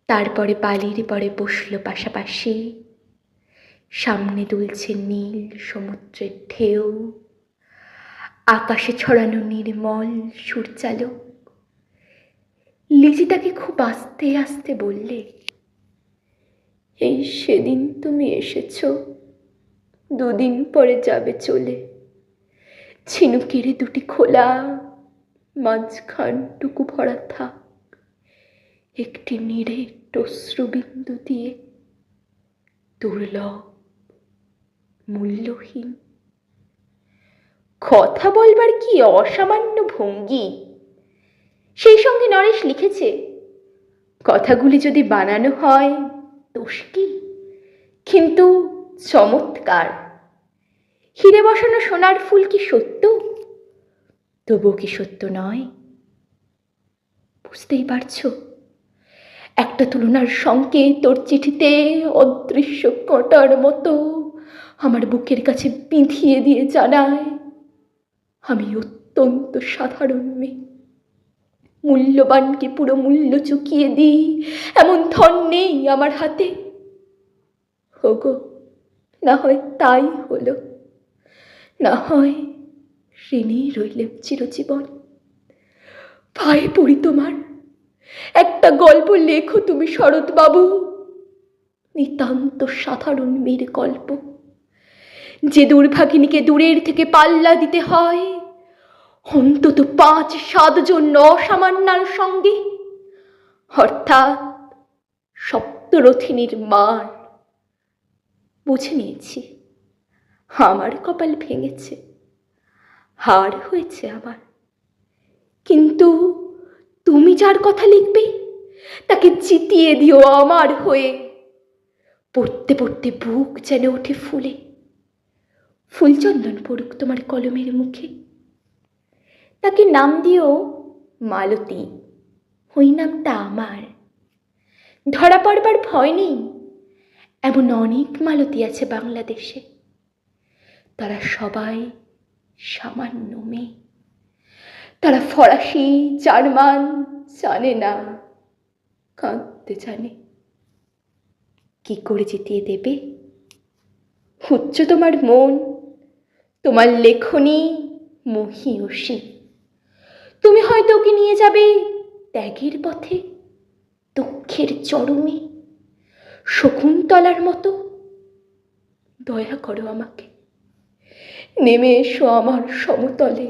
তারপরে বালির পরে বসল পাশাপাশি, সামনে দুলছে নীল সমুদ্রের ঢেউ, আকাশে ছড়ানো নির্মল সূর্যালোক। লিজি তাকে খুব আস্তে আস্তে বললে, এই সেদিন তুমি এসেছ, 2 দিন পরে যাবে চলে। ঝিনুকের 2টি খোলা, মাঝখানটুকু ভরা থাক একটি নিরেট অশ্রুবিন্দু দিয়ে, দুর্লভ, মূল্যহীন। কথা বলবার কি অসামান্য ভঙ্গি! সেই সঙ্গে নরেশ লিখেছে, কথাগুলি যদি বানানো হয় দোষ কি, কিন্তু চমৎকার। হিরে বসানো সোনার ফুল কি সত্য? তবুও কি সত্য নয়? বুঝতেই পারছো, একটা তুলনার সঙ্গে তোর চিঠিতে অদৃশ্য কাঁটার মতো আমার বুকের কাছে বিঁধিয়ে দিয়ে জানায়, আমি অত্যন্ত সাধারণ মেয়ে। মূল্যবানকে পুরো মূল্য চুকিয়ে দিই এমন ধন নেই আমার হাতে। হোগো, না হয় তাই হলো, না হয় ঋণী রইলেম চিরজীবন। পায়ে পড়ি তোমার, একটা গল্প লেখো তুমি শরৎবাবু, নিতান্ত সাধারণ মেয়ের গল্প, যে দুর্ভাগিনীকে দূরের থেকে পাল্লা দিতে হয় অন্তত 5-7 জন অসামান্যার সঙ্গে, অর্থাৎ সপ্তরথিনীর মার। বুঝে নিয়েছি, আমার কপাল ভেঙেছে, হার হয়েছে আমার। কিন্তু তুমি যার কথা লিখবে তাকে জিতিয়ে দিও আমার হয়ে। পড়তে পড়তে বুক যেন ওঠে ফুলে, ফুলচন্দন পড়ুক তোমার কলমের মুখে। তাকে নাম দিও মালতী, ওই নামটা আমার। ধরা পড়বার ভয় নেই, এমন অনেক মালতী আছে বাংলাদেশে। তারা সবাই সামান্য মেয়ে, তারা ফরাসি জার্মান জানে না, কাঁদতে জানে। কি করে জিতিয়ে দেবে? উচ্চ তোমার মন, তোমার লেখনী মহীয়সী। তুমি হয়তো ওকে নিয়ে যাবে ত্যাগের পথে, দুঃখের চরমে, শকুন্তলার মতো। দয়া করো আমাকে, নেমে এসো আমার সমতলে।